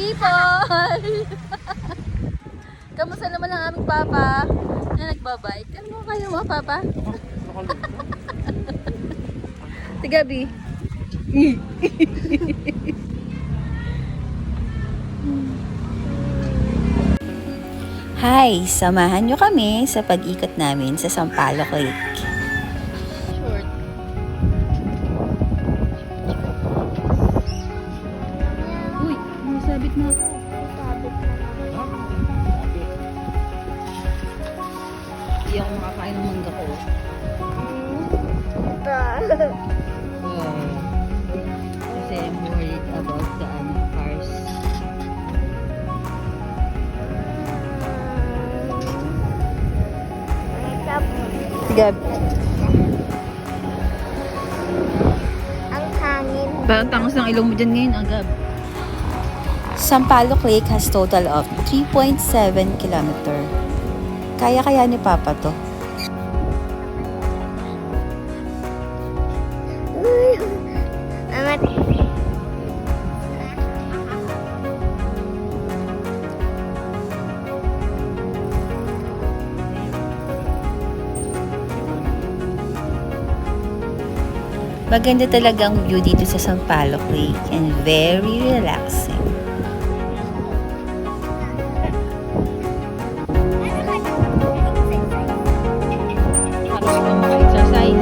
people! Kamusta naman ang aming papa na nagbabike? Ano mo kayo mo, papa? Tigabi. Hi! Samahan nyo kami sa pag-ikot namin sa Sampaloc Lake. Short. Uy! Masabit na ako. Hindi ako makakain ng mangga ko. Kasi I'm worried about the cars. Gab. Ang hangin. Parang tangos ng ilong mo dyan ngayon, Gab. Sampaloc Lake has total of 3.7 kilometer. Kaya ni Papa to. Maganda talaga ang view dito sa Sampaloc Lake and very relaxing. Tapos ko maka-exercise.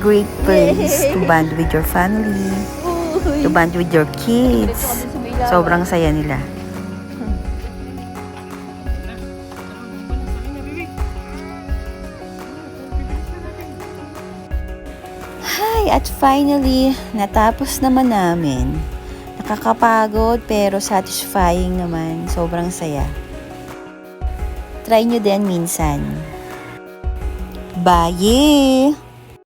Great place to bond with your family, to bond with your kids. Sobrang saya nila. Hi! At finally, natapos naman namin. Nakakapagod pero satisfying naman. Sobrang saya. Try nyo din minsan. Bye!